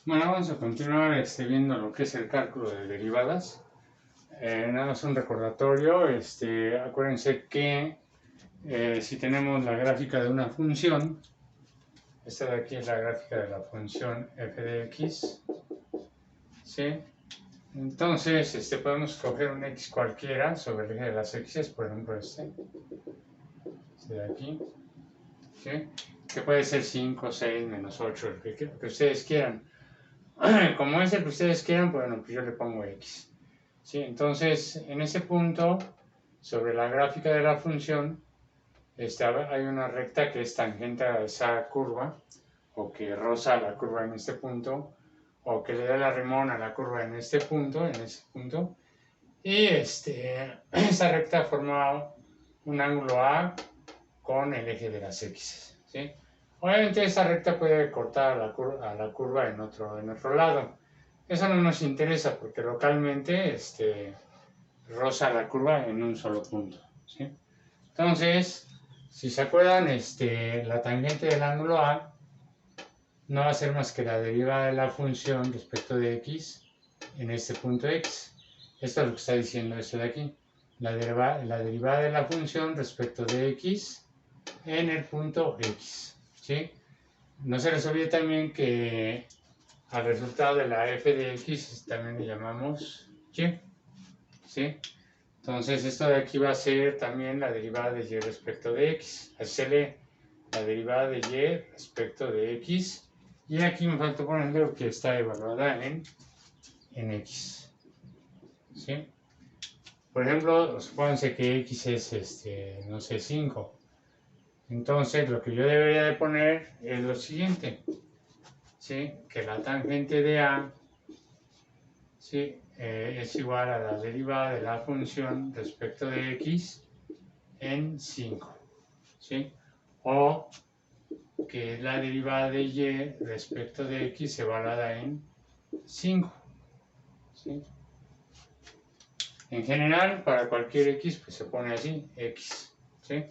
Bueno, vamos a continuar viendo lo que es el cálculo de derivadas. Nada más un recordatorio, acuérdense que si tenemos la gráfica de una función, esta de aquí es la gráfica de la función f de x, ¿sí? Entonces, podemos coger un x cualquiera sobre el eje de las x, por ejemplo este de aquí, ¿sí? Que puede ser 5, 6, menos 8, lo que ustedes quieran. Como es el que ustedes quieran, bueno, pues yo le pongo x. ¿Sí? Entonces, en ese punto, sobre la gráfica de la función, hay una recta que es tangente a esa curva, o que roza la curva en este punto, o que le da la rimón a la curva en ese punto, y esa recta forma un ángulo A con el eje de las X, ¿sí? Obviamente esa recta puede cortar a la curva en otro lado. Eso no nos interesa porque localmente roza la curva en un solo punto, ¿sí? Entonces, si se acuerdan, la tangente del ángulo A no va a ser más que la derivada de la función respecto de x en este punto x. Esto es lo que está diciendo esto de aquí. La derivada de la función respecto de x en el punto x, ¿sí? No se les olvide también que al resultado de la f de x también le llamamos y, ¿sí? Entonces esto de aquí va a ser también la derivada de y respecto de x. Así se lee la derivada de y respecto de x. Y aquí me faltó ponerle que está evaluada en x, ¿sí? Por ejemplo, supónganse que x es, no sé, 5. Entonces lo que yo debería de poner es lo siguiente, ¿sí? Que la tangente de A, ¿sí? Es igual a la derivada de la función respecto de x en 5, ¿sí? O que la derivada de y respecto de x evaluada en 5, ¿sí? En general, para cualquier x, pues se pone así, x, ¿sí?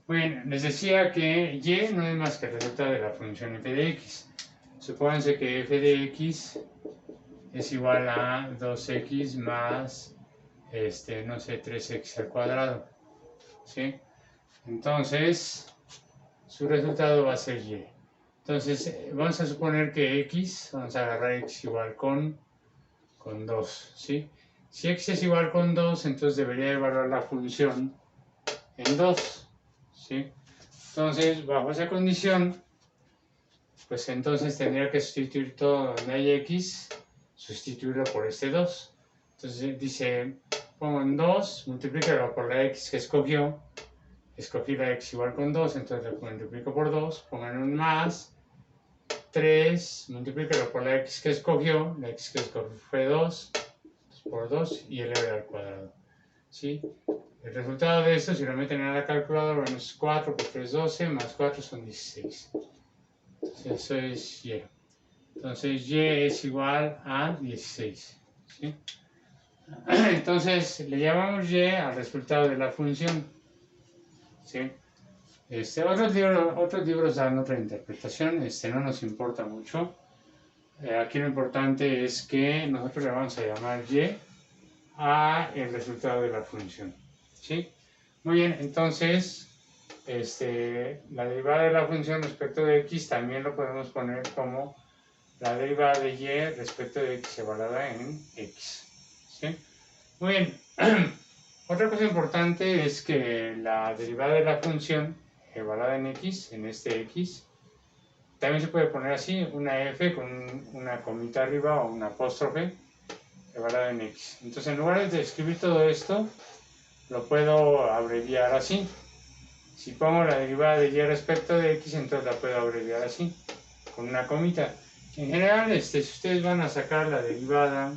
Muy bien, les decía que y no es más que el resultado de la función f de x. Supónganse que f de x es igual a 2x más, no sé, 3x al cuadrado, ¿sí? Entonces, su resultado va a ser y. Entonces, vamos a suponer que x, vamos a agarrar x igual con 2, ¿sí? Si x es igual con 2, entonces debería evaluar la función en 2, ¿sí? Entonces, bajo esa condición, pues entonces tendría que sustituir todo donde hay x, sustituirlo por este 2. Entonces dice, pongo en 2, multiplícalo por la x que escogió, escogí la x igual con 2, entonces lo multiplico por 2, pongan un más, 3, multiplícalo por la x que escogió, la x que escogió fue 2, por 2 y eleve al cuadrado, ¿sí? El resultado de esto, si lo meten en la calculadora, bueno, es 4 por 3, 12, más 4 son 16. Entonces eso es y. Entonces y es igual a 16, ¿sí? Entonces le llamamos y al resultado de la función, ¿sí? Otros libros dan otra interpretación, no nos importa mucho. Aquí lo importante es que nosotros le vamos a llamar y a el resultado de la función, ¿sí? Muy bien, entonces la derivada de la función respecto de x también lo podemos poner como la derivada de y respecto de x evaluada en x, ¿sí? Muy bien. Otra cosa importante es que la derivada de la función evaluada en x, en este x, también se puede poner así, una f con una comita arriba o una apóstrofe evaluada en x. Entonces, en lugar de escribir todo esto, lo puedo abreviar así. Si pongo la derivada de y respecto de x, entonces la puedo abreviar así, con una comita. En general, si ustedes van a sacar la derivada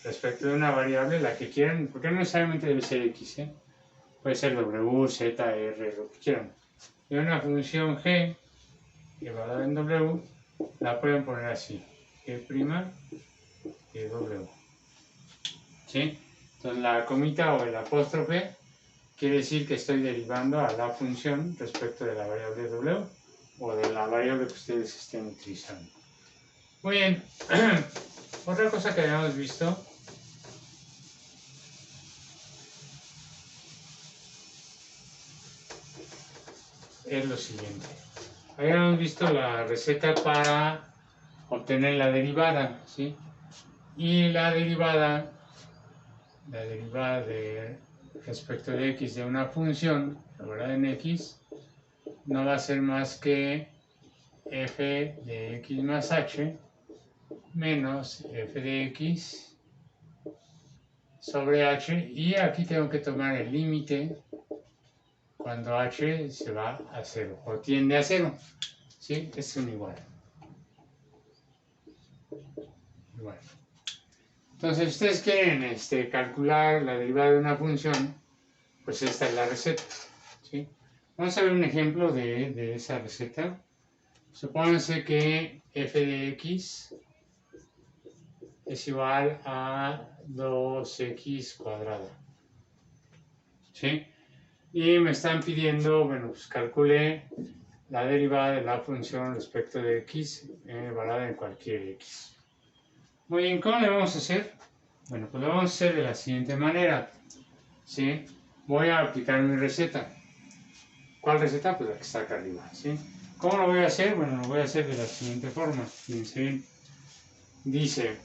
respecto de una variable, la que quieran, porque no necesariamente debe ser x, puede ser w, z, r, lo que quieran. Y una función g evaluada en w, la pueden poner así, g' de w, ¿sí? Entonces la comita o el apóstrofe quiere decir que estoy derivando a la función respecto de la variable w o de la variable que ustedes estén utilizando, Muy bien. Otra cosa que habíamos visto es lo siguiente. Habíamos visto la receta para obtener la derivada, ¿sí? Y la derivada de respecto de x de una función, ¿verdad? En x, no va a ser más que f de x más h menos f de x sobre h, y aquí tengo que tomar el límite cuando h se va a 0 o tiende a 0, ¿sí? Es un igual. Entonces, si ustedes quieren calcular la derivada de una función, pues esta es la receta, ¿sí? Vamos a ver un ejemplo de esa receta. Supónganse que f de x es igual a 2x cuadrada, ¿sí? Y me están pidiendo, bueno, pues calcule la derivada de la función respecto de x evaluada en cualquier x. Muy bien, ¿cómo le vamos a hacer? Bueno, pues lo vamos a hacer de la siguiente manera, ¿sí? Voy a aplicar mi receta. ¿Cuál receta? Pues la que está acá arriba, ¿sí? ¿Cómo lo voy a hacer? Bueno, lo voy a hacer de la siguiente forma. Fíjense bien. Dice,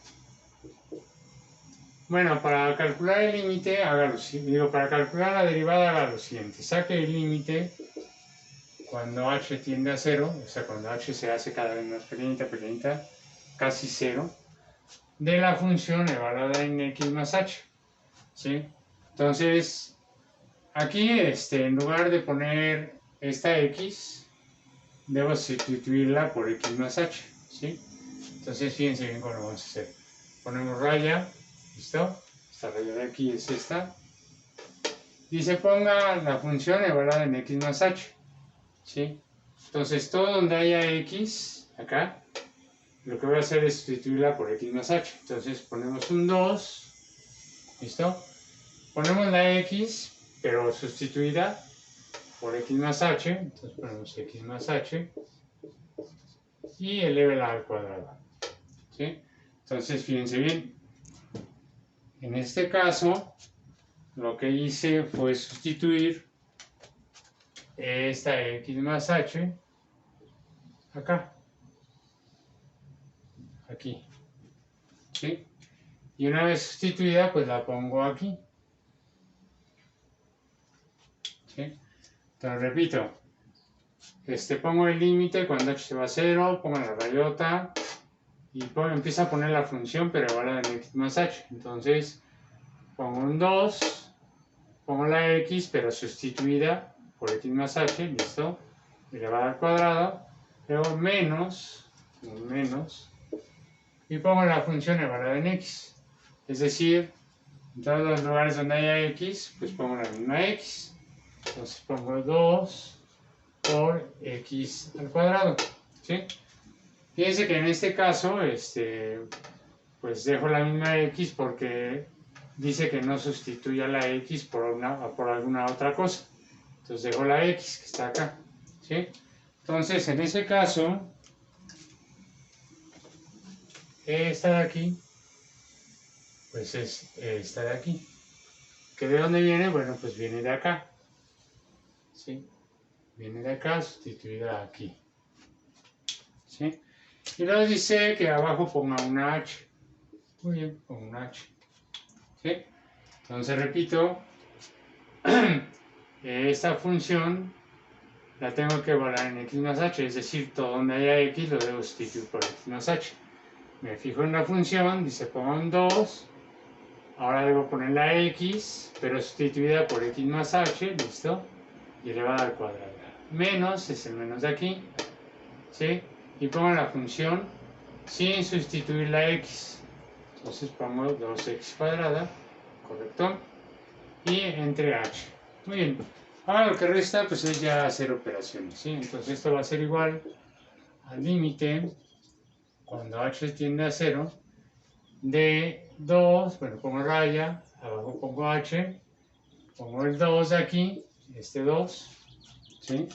bueno, para calcular el límite, para calcular la derivada haga lo siguiente. Saque el límite cuando h tiende a 0, o sea, cuando h se hace cada vez más pequeñita, casi 0, de la función evaluada en x más h, ¿sí? Entonces, aquí, en lugar de poner esta x, debo sustituirla por x más h, ¿sí? Entonces, fíjense bien cómo lo vamos a hacer. Ponemos raya, ¿listo? Esta raya de aquí es esta. Dice, ponga la función evaluada en x más h, ¿sí? Entonces, todo donde haya x, acá, lo que voy a hacer es sustituirla por x más h. Entonces, ponemos un 2, ¿listo? Ponemos la x, pero sustituida por x más h, entonces ponemos x más h, y elévela al cuadrado, ¿sí? Entonces, fíjense bien, en este caso, lo que hice fue sustituir esta x más h acá, aquí, ¿sí? Y una vez sustituida, pues la pongo aquí, ¿sí? Entonces, repito, pongo el límite cuando h se va a 0, pongo la rayota y empiezo a poner la función, pero ahora en x más h. Entonces, pongo un 2, pongo la x, pero sustituida por x más h, listo, elevada al cuadrado, luego menos, y pongo la función evaluada en x. Es decir, en todos los lugares donde haya x, pues pongo la misma x. Entonces pongo 2 por x al cuadrado, ¿sí? Fíjense que en este caso, pues dejo la misma x porque dice que no sustituya la x por alguna otra cosa. Entonces dejo la x que está acá, ¿sí? Entonces, en ese caso, esta de aquí, pues es esta de aquí. ¿Que de dónde viene? Bueno, pues viene de acá, ¿sí? Viene de acá, sustituida aquí, ¿sí? Y luego dice que abajo ponga una h. Muy bien, pongo una h, ¿sí? Entonces, repito, esta función la tengo que evaluar en x más h, es decir, todo donde haya x lo debo sustituir por x más h. Me fijo en la función, dice pongo un 2, ahora debo poner la x, pero sustituida por x más h, listo, y elevada al cuadrado. Menos es el menos de aquí, ¿sí? Y pongo la función sin sustituir la x. Entonces pongo 2x cuadrada, correcto, y entre h. Muy bien. Ahora lo que resta pues es ya hacer operaciones, ¿sí? Entonces esto va a ser igual al límite cuando h tiende a 0 de 2, bueno, pongo raya, abajo pongo h, pongo el 2 de aquí, este 2, ¿sí?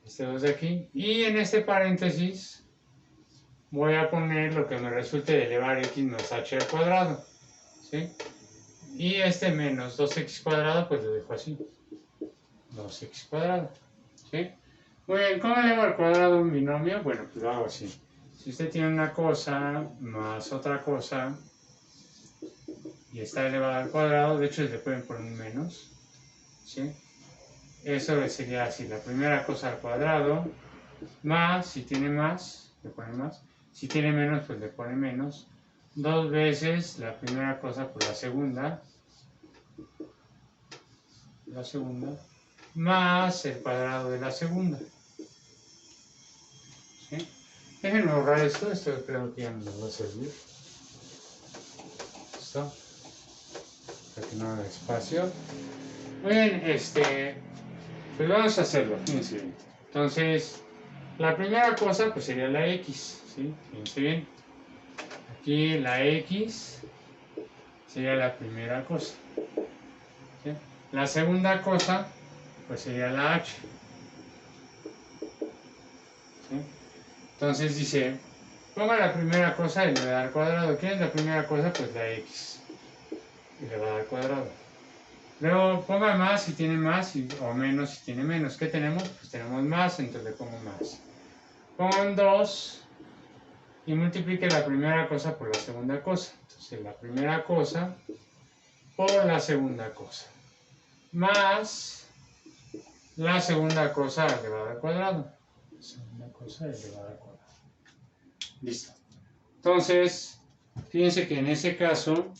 Este 2 de aquí, y en este paréntesis voy a poner lo que me resulte de elevar x más h al cuadrado, ¿sí? Y este menos 2x cuadrado, pues lo dejo así, 2x cuadrado, ¿sí? Muy bien, ¿cómo elevo al cuadrado un binomio? Bueno, pues lo hago así. Si usted tiene una cosa más otra cosa y está elevada al cuadrado, de hecho le pueden poner un menos, ¿sí? Eso sería así, la primera cosa al cuadrado, más, si tiene más, le pone más, si tiene menos, pues le pone menos, 2 veces la primera cosa por la segunda, más el cuadrado de la segunda, ¿sí? Déjenme borrar esto creo que ya no nos va a servir. Listo, para que no haga espacio. Muy bien, pues vamos a hacerlo, fíjense bien. Entonces, la primera cosa pues sería la x, ¿sí? Fíjense bien. Aquí la x sería la primera cosa, ¿sí? La segunda cosa pues sería la h, ¿sí? Entonces dice, ponga la primera cosa elevada al cuadrado. ¿Qué es la primera cosa? Pues la x elevada al cuadrado. Luego ponga más si tiene más o menos si tiene menos. ¿Qué tenemos? Pues tenemos más, entonces le pongo más. Pongo un 2 y multiplique la primera cosa por la segunda cosa. Entonces la primera cosa por la segunda cosa. Más la segunda cosa elevada al cuadrado. La segunda cosa elevada al cuadrado. Listo. Entonces, fíjense que en ese caso,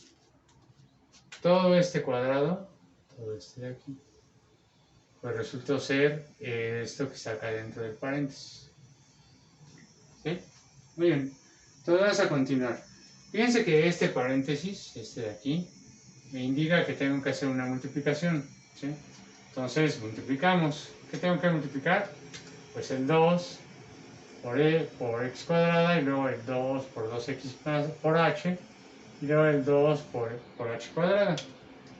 todo este cuadrado, todo este de aquí, pues resultó ser esto que está acá dentro del paréntesis. ¿Sí? Muy bien. Entonces vamos a continuar. Fíjense que este paréntesis, este de aquí, me indica que tengo que hacer una multiplicación, ¿sí? Entonces multiplicamos. ¿Qué tengo que multiplicar? Pues el 2 por x cuadrada y luego el 2 por 2x por h y luego el 2 por h cuadrada.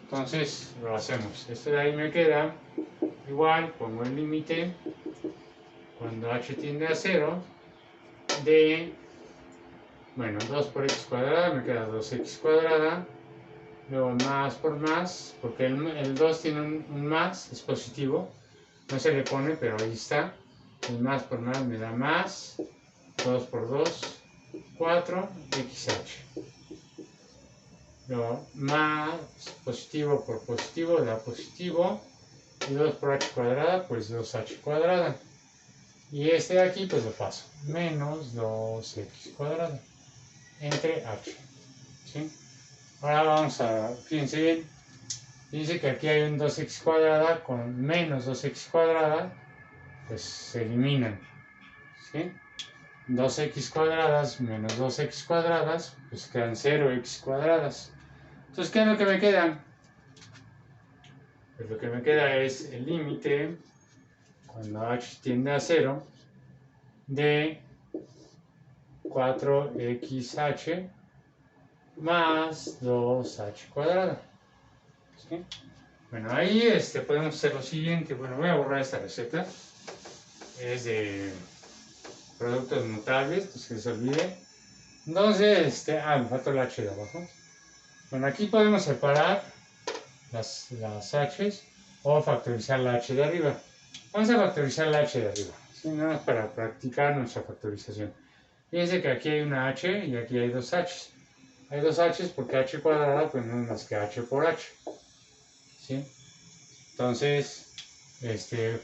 Entonces lo hacemos. Esto de ahí me queda igual, pongo el límite cuando h tiende a 0 de, bueno, 2 por x cuadrada, me queda 2x cuadrada, luego más por más, porque el 2 tiene un más, es positivo, no se le pone, pero ahí está, el más por más me da más, 2 por 2, 4, xh. Luego más positivo por positivo da positivo, y 2 por h cuadrada, pues 2h cuadrada. Y este de aquí, pues lo paso, menos 2x cuadrada entre h, ¿sí? Ahora vamos a, fíjense bien, dice que aquí hay un 2x cuadrada con menos 2x cuadrada, pues se eliminan, ¿sí? 2x cuadradas menos 2x cuadradas, pues quedan 0x cuadradas. Entonces, ¿qué es lo que me queda? Pues lo que me queda es el límite, cuando h tiende a 0, de 4xh más 2h cuadrada, ¿sí? Bueno, ahí podemos hacer lo siguiente. Bueno, voy a borrar esta receta. Es de productos mutables, pues que se olvide. Entonces, me faltó el h de abajo. Bueno, aquí podemos separar las h's o factorizar la h de arriba. Vamos a factorizar la h de arriba, ¿sí? Nada más para practicar nuestra factorización. Fíjense que aquí hay una h y aquí hay dos h's. Hay dos h's porque h cuadrada pues no es más que h por h, ¿sí? Entonces,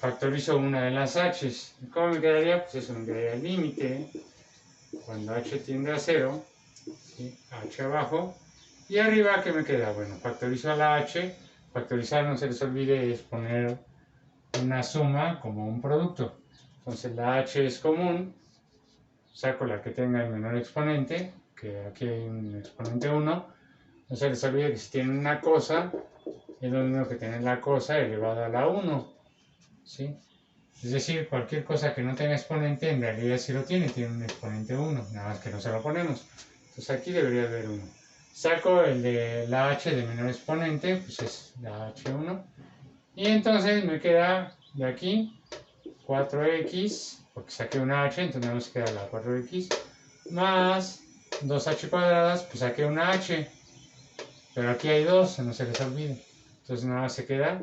factorizo una de las h's. ¿Cómo me quedaría? Pues eso me quedaría el límite cuando h tiende a 0, ¿sí? H abajo. Y arriba, ¿qué me queda? Bueno, factorizo a la h. Factorizar, no se les olvide, es poner una suma como un producto. Entonces la h es común, saco la que tenga el menor exponente, que aquí hay un exponente 1. No se les olvide que si tienen una cosa, es lo mismo que tener la cosa elevada a la 1, ¿sí? Es decir, cualquier cosa que no tenga exponente, en realidad sí lo tiene un exponente 1, nada más que no se lo ponemos. Entonces aquí debería haber 1. Saco el de la h de menor exponente, pues es la h1. Y entonces me queda de aquí 4x, porque saqué una h, entonces nos queda la 4x, más 2h cuadradas, pues saqué una h, pero aquí hay 2, no se les olvide. Entonces nada más se queda,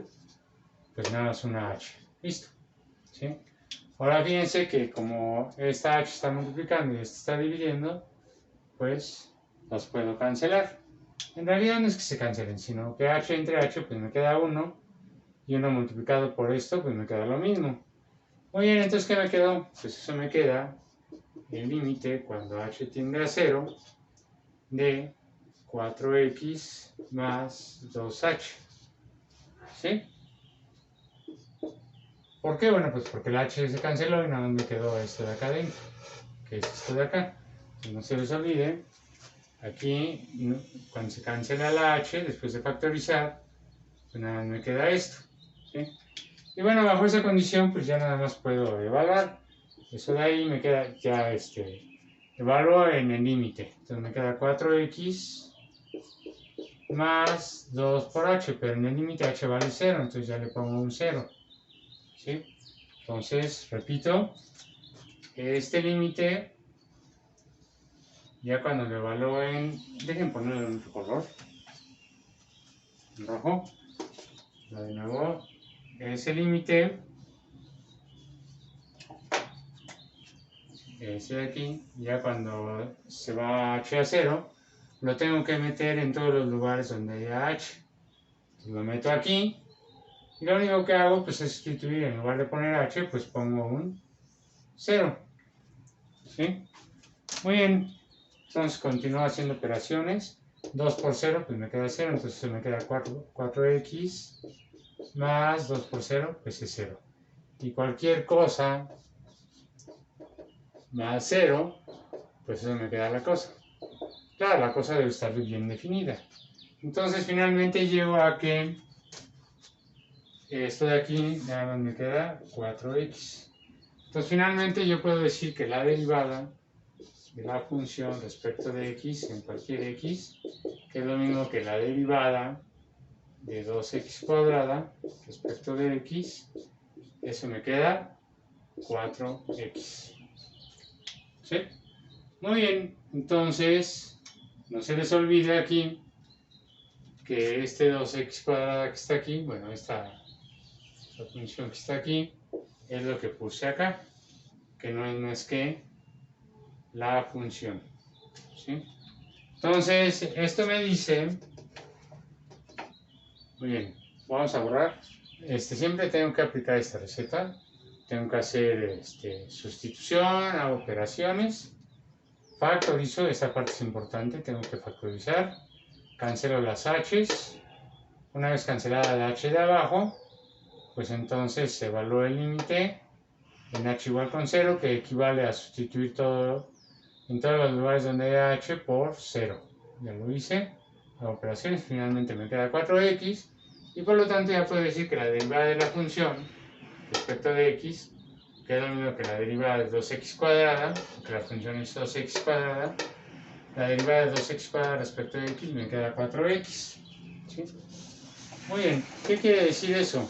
pues nada más una h. Listo. ¿Sí? Ahora fíjense que como esta h está multiplicando y esta está dividiendo, pues los puedo cancelar. En realidad no es que se cancelen, sino que h entre h pues me queda 1 y 1 multiplicado por esto pues me queda lo mismo. Muy bien, entonces ¿qué me quedó? Pues eso me queda el límite cuando h tiende a 0 de 4x más 2h. ¿Sí? ¿Por qué? Bueno, pues porque el h se canceló y nada más me quedó esto de acá adentro, que es esto de acá. No se les olvide, aquí cuando se cancela la h, después de factorizar, pues nada más me queda esto. ¿Sí? Y bueno, bajo esa condición, pues ya nada más puedo evaluar. Eso de ahí me queda ya evalúo en el límite. Entonces me queda 4x más 2 por h, pero en el límite h vale 0, entonces ya le pongo un 0. ¿Sí? Entonces, repito, este límite, ya cuando lo evalúen, dejen ponerlo en otro color, en rojo, de nuevo, ese límite, ese de aquí, ya cuando se va h a 0, lo tengo que meter en todos los lugares donde haya h. Entonces lo meto aquí, y lo único que hago pues es sustituir, en lugar de poner h, pues pongo un 0. ¿Sí? Muy bien, entonces continúo haciendo operaciones. 2 por 0, pues me queda 0, entonces se me queda 4x más 2 por 0, pues es 0. Y cualquier cosa más 0, pues eso me queda la cosa. Claro, la cosa debe estar bien definida. Entonces finalmente llego a que esto de aquí nada más me queda 4x. Entonces finalmente yo puedo decir que la derivada de la función respecto de x en cualquier x, que es lo mismo que la derivada de 2x cuadrada respecto de x, eso me queda 4x. ¿Sí? Muy bien, entonces no se les olvide aquí que este 2x cuadrada que está aquí, bueno, esta la función que está aquí, es lo que puse acá, que no es más que la función. ¿Sí? Entonces, esto me dice, muy bien, vamos a borrar. Siempre tengo que aplicar esta receta. Tengo que hacer sustitución, hago operaciones, factorizo, esta parte es importante, tengo que factorizar, cancelo las h's. Una vez cancelada la h de abajo, pues entonces se evalúa el límite en h igual con 0, que equivale a sustituir todo en todos los lugares donde haya h por 0. Ya lo hice, hago operaciones, finalmente me queda 4x, y por lo tanto ya puedo decir que la derivada de la función respecto de x, que es lo mismo que la derivada de 2x cuadrada, porque la función es 2x cuadrada, la derivada de 2x cuadrada respecto de x me queda 4x. ¿Sí? Muy bien, ¿qué quiere decir eso?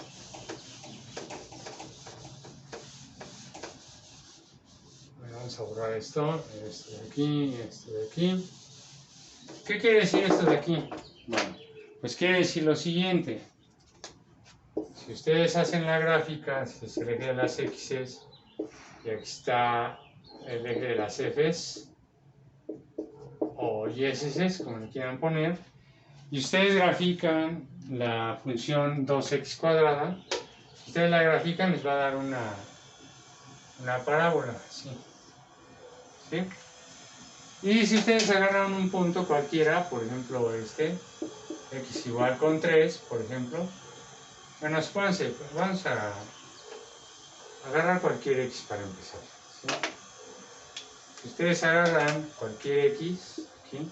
Vamos a borrar esto de aquí, esto de aquí. ¿Qué quiere decir esto de aquí? Bueno, pues quiere decir lo siguiente. Si ustedes hacen la gráfica, si se elige las x's, y aquí está el eje de las f's, o y's, como le quieran poner, y ustedes grafican la función 2x cuadrada, si ustedes la grafican les va a dar una parábola, ¿sí? ¿Sí? Y si ustedes agarran un punto cualquiera, por ejemplo x igual con 3, por ejemplo, bueno, supónganse, vamos a agarrar cualquier x para empezar, ¿sí? Si ustedes agarran cualquier x aquí,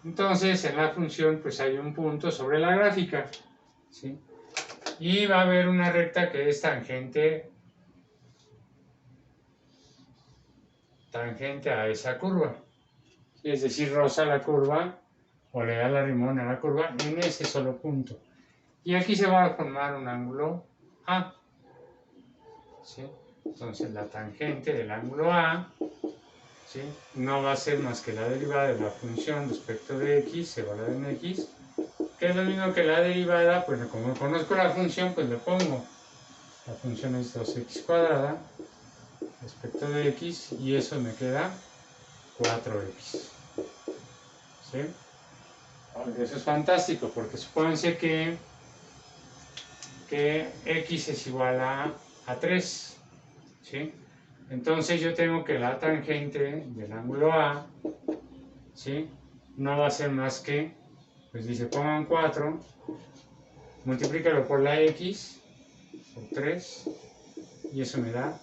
entonces en la función pues hay un punto sobre la gráfica, ¿sí? Y va a haber una recta que es tangente a esa curva, es decir, roza la curva o le da la rimón a la curva en ese solo punto. Y aquí se va a formar un ángulo A, ¿sí? Entonces la tangente del ángulo A ¿sí? No va a ser más que la derivada de la función respecto de x evaluada en x, que es lo mismo que la derivada, pues como conozco la función, pues le pongo, la función es 2x cuadrada respecto de x, y eso me queda 4x, ¿sí? Eso es fantástico, porque supónganse que x es igual a 3, ¿sí? Entonces yo tengo que la tangente del ángulo A, ¿sí? No va a ser más que, pues dice, pongan 4, multiplícalo por la x, por 3, y eso me da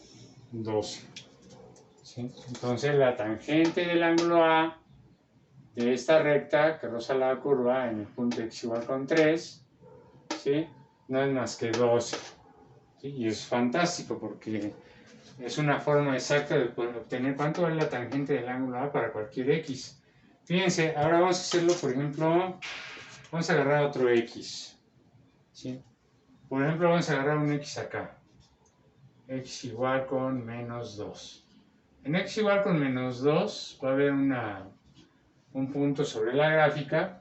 12, ¿sí? Entonces la tangente del ángulo A de esta recta que roza la curva en el punto x igual con 3, ¿sí? No es más que 12, ¿sí? Y es fantástico porque es una forma exacta de poder obtener cuánto vale la tangente del ángulo A para cualquier x. Fíjense, ahora vamos a hacerlo, por ejemplo, vamos a agarrar otro x, ¿sí? Por ejemplo, vamos a agarrar un x acá, x igual con menos 2. En x igual con menos 2 va a haber un punto sobre la gráfica,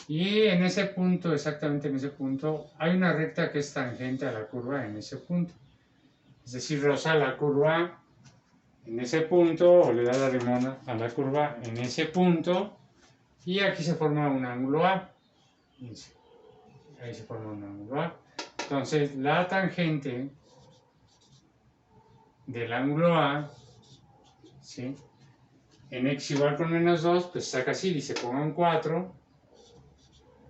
y en ese punto, exactamente en ese punto, hay una recta que es tangente a la curva en ese punto. Es decir, roza la curva en ese punto, o le da la limón a la curva en ese punto, y aquí se forma un ángulo A. Ahí se forma un ángulo A. Entonces, la tangente del ángulo A, ¿sí? En x igual con menos 2, pues saca así, dice, pongan 4,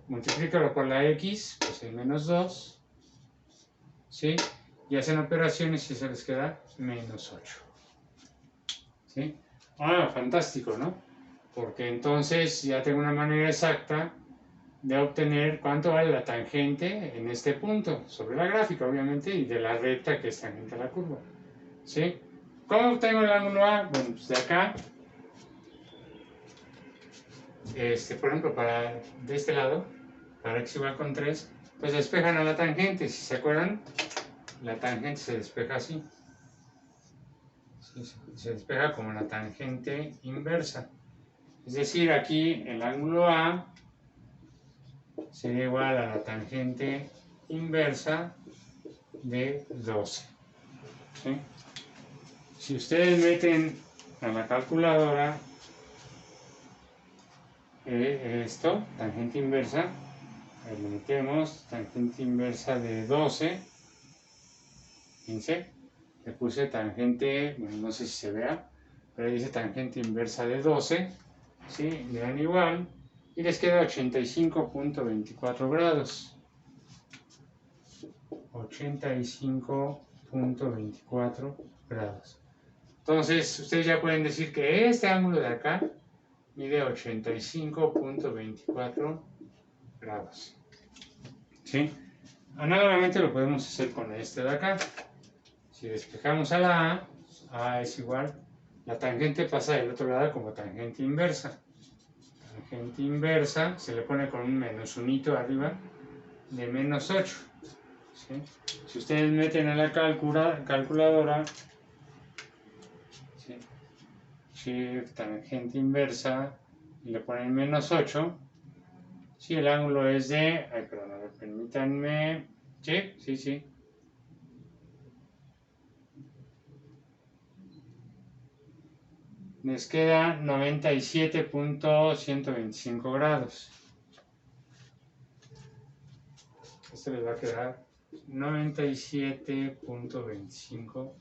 multiplícalo por la x, pues hay menos 2, ¿sí? Y hacen operaciones y se les queda menos 8, ¿sí? Ah, fantástico, ¿no? Porque entonces ya tengo una manera exacta de obtener cuánto vale la tangente en este punto, sobre la gráfica, obviamente, y de la recta que es tangente a la curva, ¿sí? ¿Cómo obtengo el ángulo A? Bueno, pues de acá, por ejemplo, de este lado, para x igual con 3, pues despejan a la tangente. Si se acuerdan, la tangente se despeja así. ¿Sí? Se despeja como la tangente inversa. Es decir, aquí el ángulo A sería igual a la tangente inversa de 12. ¿Sí? Si ustedes meten a la calculadora esto, tangente inversa, ahí le metemos tangente inversa de 12, fíjense, le puse tangente, bueno, no sé si se vea, pero dice tangente inversa de 12, ¿sí? Le dan igual y les queda 85.24 grados. 85.24 grados. Entonces, ustedes ya pueden decir que este ángulo de acá mide 85.24 grados. ¿Sí? Análogamente lo podemos hacer con este de acá. Si despejamos a la A es igual, la tangente pasa del otro lado como tangente inversa. Tangente inversa se le pone con un menos unito arriba de menos 8. ¿Sí? Si ustedes meten a la calculadora, ¿sí? Shift, tangente inversa, y le ponen menos 8, si el ángulo es de, ay, perdón, a ver, permítanme, sí, les queda 97.125 grados. Esto les va a quedar 97.25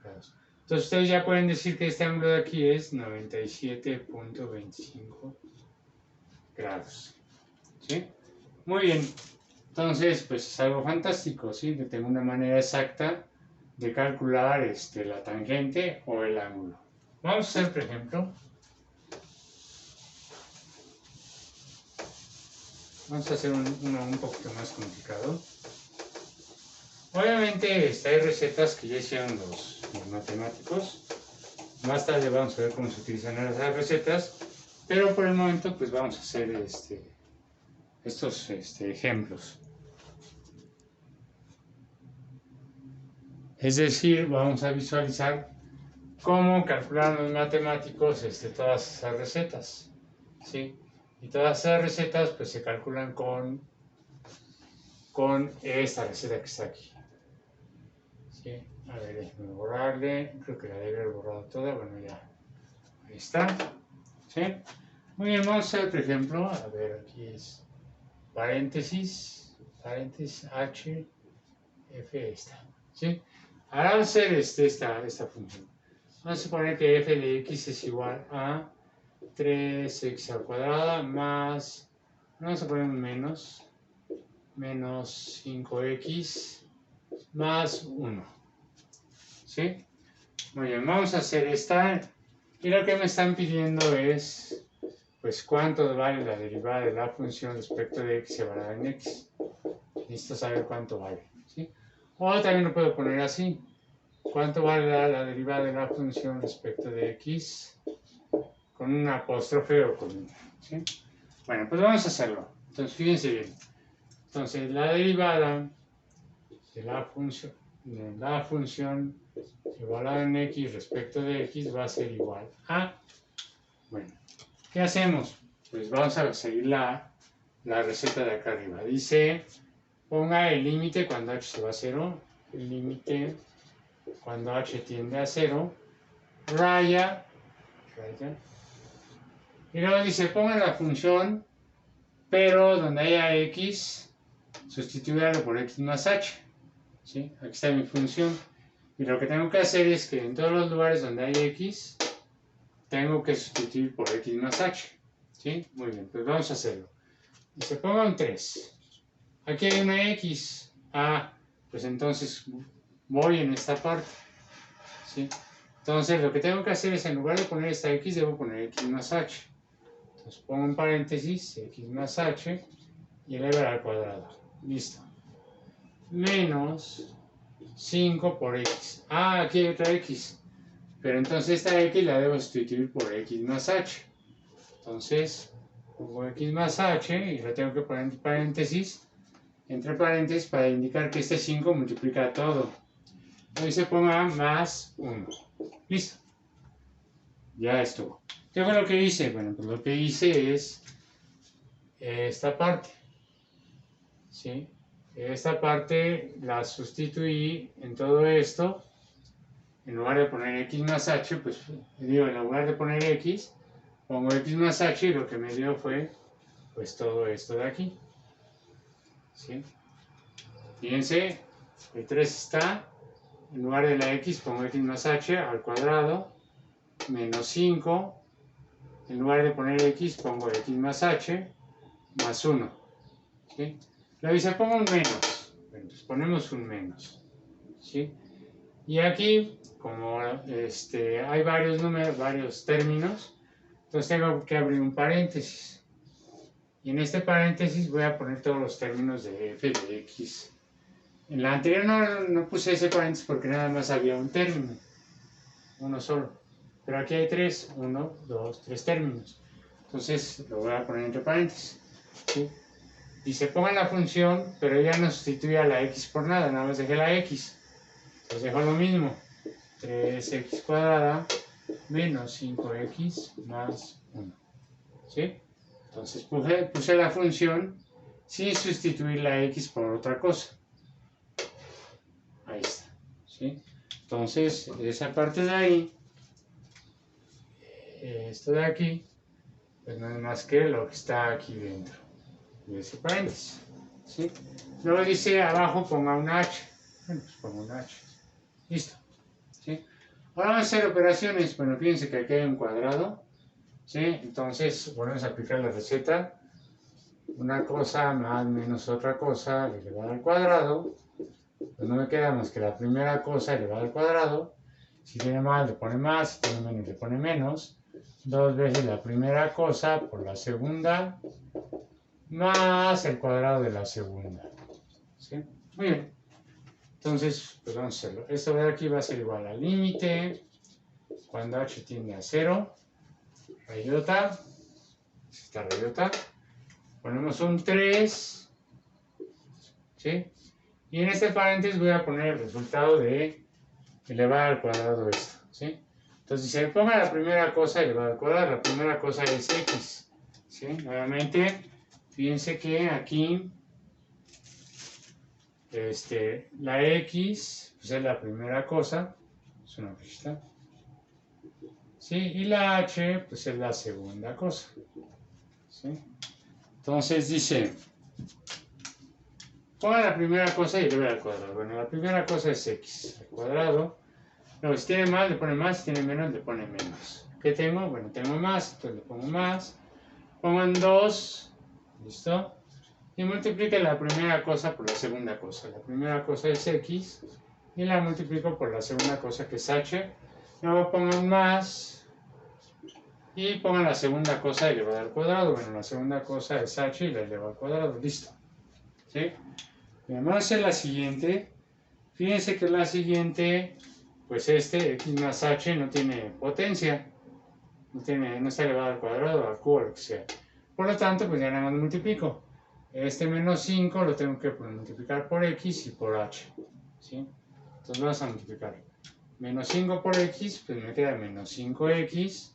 grados. Entonces ustedes ya pueden decir que este ángulo de aquí es 97.25 grados. ¿Sí? Muy bien. Entonces, pues es algo fantástico, ¿sí? Que tengo una manera exacta de calcular la tangente o el ángulo. Vamos a hacer, por ejemplo, vamos a hacer uno un poquito más complicado. Obviamente hay recetas que ya hicieron los matemáticos. Más tarde vamos a ver cómo se utilizan esas recetas, pero por el momento pues vamos a hacer estos ejemplos. Es decir, vamos a visualizar cómo calculan los matemáticos todas esas recetas, ¿sí? Y todas esas recetas pues se calculan con esta receta que está aquí, ¿sí? A ver, déjenme borrarle, creo que la debe haber borrado toda, bueno ya, ahí está, ¿sí? Muy bien, vamos a ver, por ejemplo, a ver, aquí es paréntesis H, F, esta, ¿sí? Ahora vamos a hacer esta función. Vamos a suponer que f de x es igual a 3x al cuadrado más, vamos a poner un menos 5x más 1, ¿sí? Muy bien, vamos a hacer esta, y lo que me están pidiendo es, pues, cuánto vale la derivada de la función respecto de x separada en x. Necesito saber cuánto vale, ¿sí? O también lo puedo poner así, cuánto vale la derivada de la función respecto de x con un apóstrofe o con, ¿sí? Bueno, pues vamos a hacerlo. Entonces, fíjense bien. Entonces, la derivada de la función igualada en x respecto de x va a ser igual a, bueno, ¿qué hacemos? Pues vamos a seguir la receta de acá arriba. Dice, ponga el límite cuando h se va a 0, el límite cuando h tiende a 0, raya, y luego dice, ponga la función, pero donde haya x, sustituirlo por x más h, ¿sí? Aquí está mi función. Y lo que tengo que hacer es que en todos los lugares donde hay x, tengo que sustituir por x más h, ¿sí? Muy bien, pues vamos a hacerlo. Dice, ponga un 3. Aquí hay una x. Ah, pues entonces voy en esta parte, ¿sí? Entonces lo que tengo que hacer es, en lugar de poner esta x, debo poner x más h. Entonces pongo en paréntesis x más h y elevado al cuadrado. Listo. Menos 5 por x. Ah, aquí hay otra x. Pero entonces esta x la debo sustituir por x más h. Entonces pongo x más h y lo tengo que poner entre paréntesis para indicar que este 5 multiplica todo. Entonces se ponga más 1. Listo. Ya estuvo. ¿Qué fue lo que hice? Bueno, pues lo que hice es esta parte, ¿sí? Esta parte la sustituí en todo esto. En lugar de poner x más h, pues digo, en lugar de poner x, pongo x más h y lo que me dio fue, pues, todo esto de aquí, ¿sí? Fíjense, el 3 está, en lugar de la x pongo x más h al cuadrado, menos 5, en lugar de poner x pongo x más h, más 1, ¿sí? Luego dice, pongo un menos, bueno, pues ponemos un menos, ¿sí? Y aquí, como hay varios números, varios términos, entonces tengo que abrir un paréntesis. Y en este paréntesis voy a poner todos los términos de f de x. En la anterior no puse ese paréntesis porque nada más había un término, uno solo. Pero aquí hay 3, 1, 2, 3 términos. Entonces lo voy a poner entre paréntesis, ¿sí? Y se ponga la función, pero ya no sustituye a la x por nada, nada más dejé la x. Entonces dejo lo mismo, 3x cuadrada menos 5x más 1, ¿sí? Entonces puse la función sin sustituir la x por otra cosa. Ahí está, ¿sí? Entonces, esa parte de ahí, esto de aquí, pues no es más que lo que está aquí dentro de ese paréntesis, ¿sí? Luego dice abajo ponga un h. Bueno, pues pongo un h. Listo, ¿sí? Ahora vamos a hacer operaciones. Bueno, fíjense que aquí hay un cuadrado, ¿sí? Entonces volvemos a aplicar la receta. Una cosa más menos otra cosa elevada al cuadrado. Pues no me queda más que la primera cosa elevada al cuadrado. Si tiene más le pone más, si tiene menos le pone menos. 2 veces la primera cosa por la segunda más el cuadrado de la segunda, ¿sí? Muy bien. Entonces, pues vamos a hacerlo. Esto de aquí va a ser igual al límite cuando h tiende a 0, rayota, esta rayota, ponemos un 3, ¿sí? Y en este paréntesis voy a poner el resultado de elevar al cuadrado esto, ¿sí? Entonces, si se ponga la primera cosa elevado al cuadrado, la primera cosa es x. ¿Sí? Nuevamente, fíjense que aquí la x pues es la primera cosa, es una flechita. ¿Sí? Y la h pues es la segunda cosa. ¿Sí? Entonces dice, ponga la primera cosa y eleve al cuadrado. Bueno, la primera cosa es x al cuadrado. Luego, si tiene más, le pone más, si tiene menos, le pone menos. ¿Qué tengo? Bueno, tengo más, entonces le pongo más. Pongan 2, ¿listo? Y multiplique la primera cosa por la segunda cosa. La primera cosa es x y la multiplico por la segunda cosa que es h. Luego pongan más y pongan la segunda cosa elevada al cuadrado. Bueno, la segunda cosa es h y la elevo al cuadrado. Listo. ¿Sí? Y vamos a hacer la siguiente. Fíjense que la siguiente, pues x más h no tiene potencia. No está elevado al cuadrado, al cubo, lo que sea. Por lo tanto, pues ya nada más multiplico. Menos 5 lo tengo que multiplicar por x y por h. ¿Sí? Entonces vamos a multiplicar. Menos 5 por x, pues me queda menos 5x.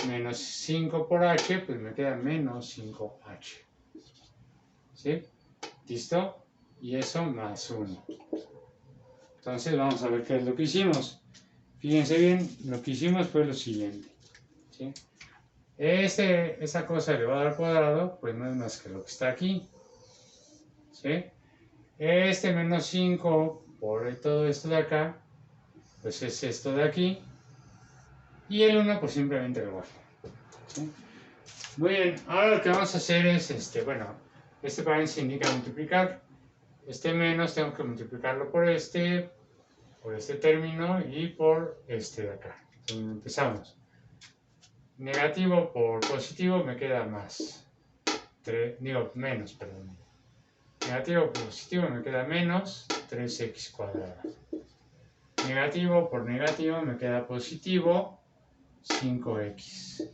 Menos 5 por h, pues me queda menos 5h. ¿Sí? ¿Listo? Y eso más 1. Entonces vamos a ver qué es lo que hicimos. Fíjense bien, lo que hicimos fue lo siguiente. ¿Sí? Esa cosa elevada al cuadrado, pues no es más que lo que está aquí. ¿Sí? Menos 5 por todo esto de acá, pues es esto de aquí. Y el 1, pues simplemente lo bajo. ¿Sí? Muy bien, ahora lo que vamos a hacer es, bueno, paréntesis indica multiplicar. Menos tengo que multiplicarlo por este término y por este de acá. Entonces empezamos. Negativo por positivo me queda más. Menos, perdón. Negativo por positivo me queda menos 3x cuadrada. Negativo por negativo me queda positivo 5x.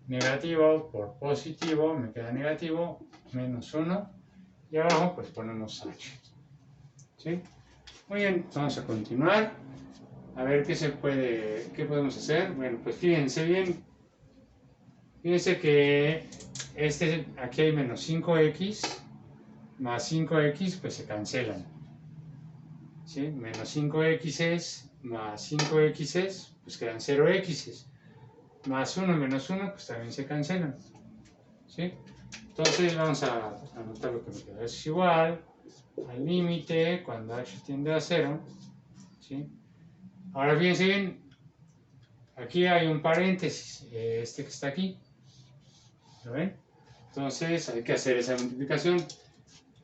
Negativo por positivo me queda negativo menos 1. Y abajo pues ponemos h. ¿Sí? Muy bien, vamos a continuar. A ver qué podemos hacer. Bueno, pues fíjense bien. Fíjense que aquí hay menos 5x más 5x, pues se cancelan. ¿Sí? Menos 5x más 5x, pues quedan 0x. Más 1 menos 1, pues también se cancelan. ¿Sí? Entonces vamos a anotar lo que me queda. Es igual al límite cuando h tiende a 0. ¿Sí? Ahora fíjense bien, aquí hay un paréntesis, que está aquí. ¿Lo ven? Entonces hay que hacer esa multiplicación.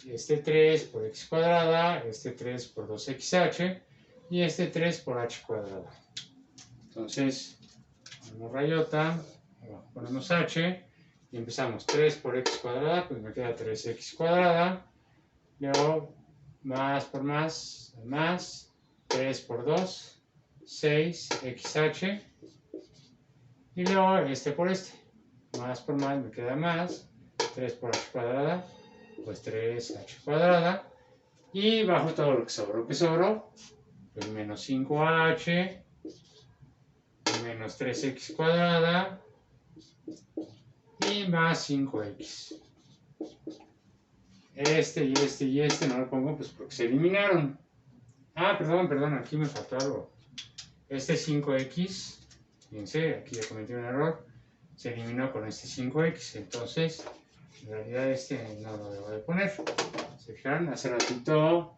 3 por x cuadrada, 3 por 2xh y 3 por h cuadrada. Entonces, ponemos rayota, ponemos h y empezamos. 3 por x cuadrada, pues me queda 3x cuadrada. Luego, más por más, 3 por 2, 6xh. Y luego por más por más me queda más, 3 por h cuadrada, pues 3h cuadrada. Y bajo todo lo que sobró. ¿Qué sobró? Pues menos 5h, menos 3x cuadrada y más 5x. Y no lo pongo pues porque se eliminaron. Ah, perdón, aquí me faltó algo. 5x, fíjense, aquí ya cometí un error, se eliminó con 5x, entonces en realidad no lo debo de poner. ¿Se fijan? Hace ratito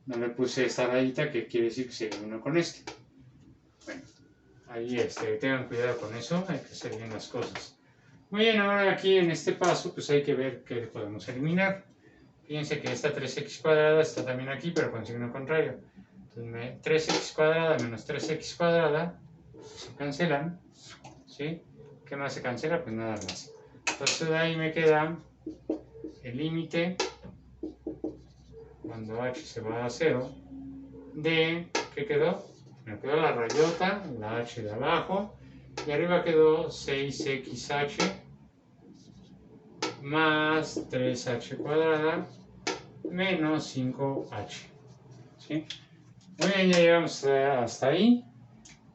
no le puse esta rayita que quiere decir que se eliminó con Bueno, ahí tengan cuidado con eso, hay que hacer bien las cosas. Muy bien, ahora aquí en este paso pues hay que ver qué podemos eliminar. Fíjense que esta 3x cuadrada está también aquí, pero con signo contrario. Entonces 3x cuadrada menos 3x cuadrada se cancelan. ¿Sí? ¿Qué más se cancela? Pues nada más. Entonces de ahí me queda el límite cuando h se va a 0 de, ¿qué quedó? Me quedó la rayota, la h de abajo, y arriba quedó 6xh más 3h cuadrada menos 5h. ¿Sí? Muy bien, ya llegamos hasta ahí.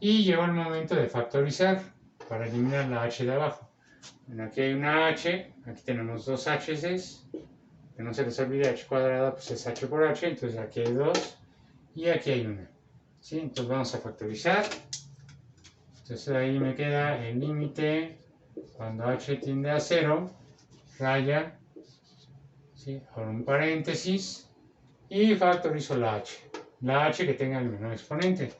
Y llegó el momento de factorizar para eliminar la h de abajo. Bueno, aquí hay una h, aquí tenemos dos h's, que no se les olvide, h cuadrada pues es h por h, entonces aquí hay 2 y aquí hay una. ¿Sí? Entonces vamos a factorizar. Entonces ahí me queda el límite cuando h tiende a 0, raya, ¿sí? Ahora un paréntesis y factorizo la h. La h que tenga el menor exponente.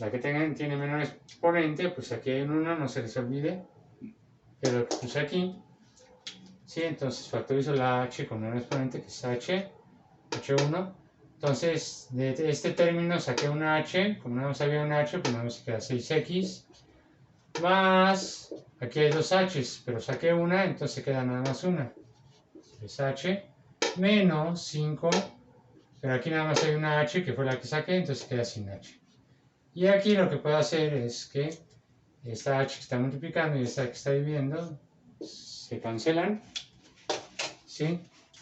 La que tiene menor exponente, pues aquí hay un 1, no se les olvide, que es lo que puse aquí. ¿Sí? Entonces factorizo la h con menor exponente, que es h1. Entonces, de este término saqué una h, como no sabía una h, pues nada más queda 6x, más, aquí hay dos h's, pero saqué una, entonces queda nada más una, es h, menos 5, pero aquí nada más hay una h, que fue la que saqué, entonces queda sin h. Y aquí lo que puedo hacer es que esta h que está multiplicando y esta que está dividiendo se cancelan, ¿sí?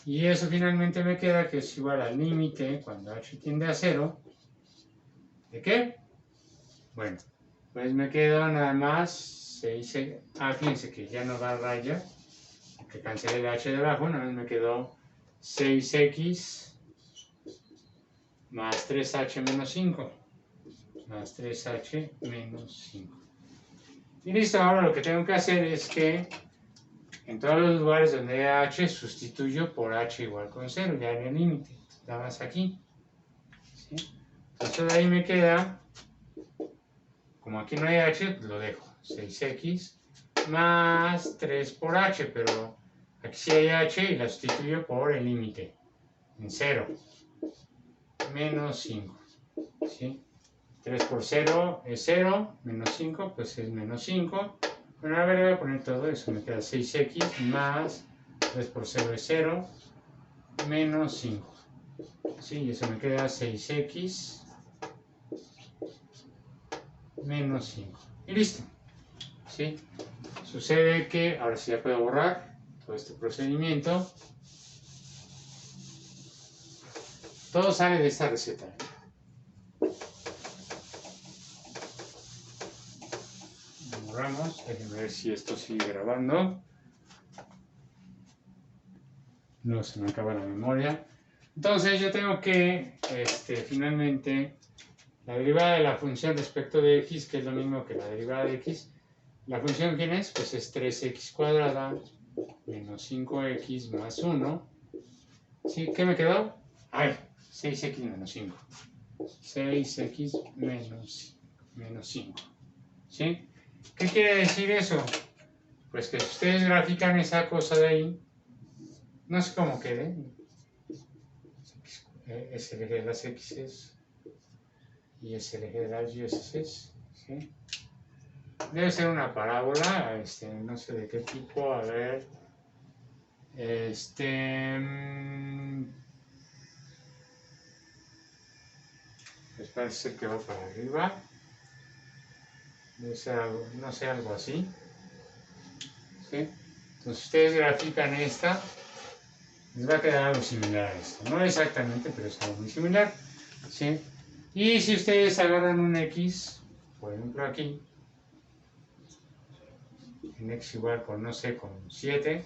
Y eso finalmente me queda que es igual al límite cuando h tiende a 0. ¿De qué? Bueno, pues me quedo nada más 6. Fíjense que ya no da raya, que cancelé el h de abajo, nada más me quedó 6x más 3h menos 5. Más 3h menos 5. Y listo, ahora lo que tengo que hacer es que en todos los lugares donde hay h sustituyo por h igual con 0, ya en el límite, nada más aquí. ¿Sí? Entonces de ahí me queda, como aquí no hay h, pues lo dejo, 6x más 3 por h, pero aquí sí hay h y la sustituyo por el límite, en 0, menos 5. ¿Sí? 3 por 0 es 0, menos 5 pues es menos 5. Bueno, a ver, voy a poner todo eso, me queda 6x más 3 por 0 es 0, menos 5. Sí, eso me queda 6x menos 5. Y listo. ¿Sí? Sucede que, ahora sí ya puedo borrar todo este procedimiento. Todo sale de esta receta. Borramos, déjenme ver si esto sigue grabando. No se me acaba la memoria. Entonces yo tengo que, finalmente, la derivada de la función respecto de x, que es lo mismo que la derivada de x. ¿La función quién es? Pues es 3x cuadrada menos 5x más 1. ¿Sí? ¿Qué me quedó? Ay, 6x menos 5. 6x menos 5. ¿Sí? ¿Qué quiere decir eso? Pues que si ustedes grafican esa cosa de ahí, no sé cómo quede. Es el eje de las x's y es el eje de las y''s. ¿Sí? Debe ser una parábola, no sé de qué tipo, a ver. Pues parece que va para arriba. Debe ser algo, no sé, algo así. ¿Sí? Entonces ustedes grafican esta, les va a quedar algo similar a esto. No exactamente, pero es algo muy similar. ¿Sí? Y si ustedes agarran un x, por ejemplo aquí, en x igual con, no sé, con 7,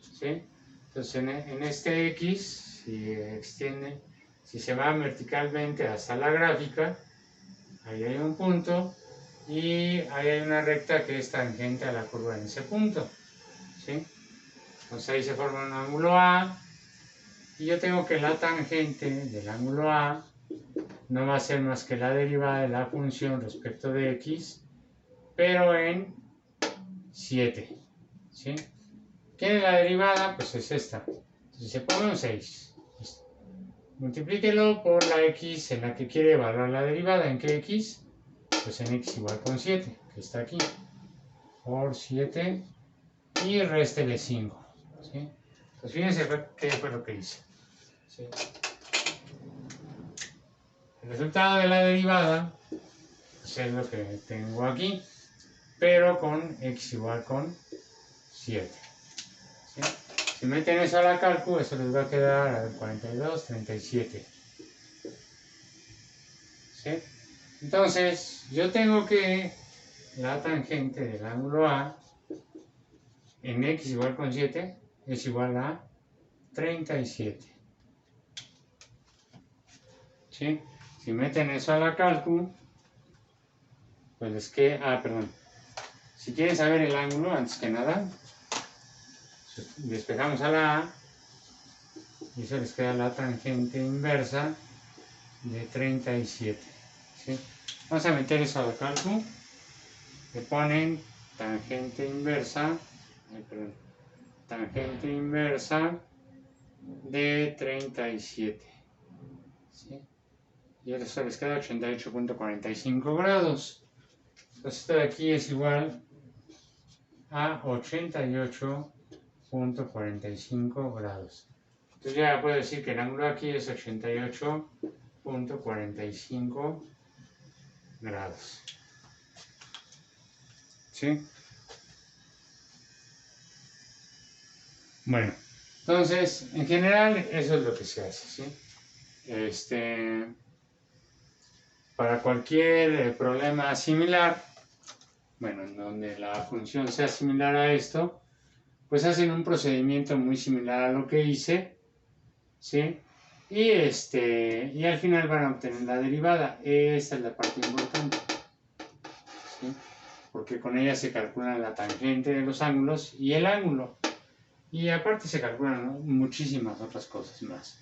¿sí? Entonces en este x, si extiende, si se va verticalmente hasta la gráfica, ahí hay un punto y ahí hay una recta que es tangente a la curva en ese punto, ¿sí? Entonces ahí se forma un ángulo A y yo tengo que la tangente del ángulo A no va a ser más que la derivada de la función respecto de x, pero en 7, ¿sí? ¿Qué es la derivada? Pues es esta. Entonces se pone un 6. Multiplíquelo por la x en la que quiere evaluar la derivada. ¿En qué x? Pues en x igual con 7, que está aquí. Por 7 y réstele 5. ¿Sí? Pues fíjense qué fue lo que hice. ¿Sí? El resultado de la derivada pues es lo que tengo aquí, pero con x igual con 7. ¿Sí? Si meten eso a la cálculo, eso les va a quedar a 42, 37. ¿Sí? Entonces, yo tengo que la tangente del ángulo A en x igual con 7 es igual a 37. ¿Sí? Si meten eso a la cálculo, pues les queda, perdón. Si quieren saber el ángulo, antes que nada, despejamos a la A y eso les queda la tangente inversa de 37. ¿Sí? Vamos a meter eso a la cálculo. Le ponen tangente inversa, tangente inversa de 37. ¿Sí? Y eso les queda 88.45 grados. Entonces esto de aquí es igual a 88.45 grados. Entonces ya puedo decir que el ángulo aquí es 88.45 grados. ¿Sí? Bueno, entonces en general eso es lo que se hace. ¿Sí? Para cualquier problema similar, bueno, en donde la función sea similar a esto, pues hacen un procedimiento muy similar a lo que hice, ¿sí? Y al final van a obtener la derivada. Esta es la parte importante, ¿sí? Porque con ella se calcula la tangente de los ángulos y el ángulo. Y aparte se calculan, ¿no?, muchísimas otras cosas más.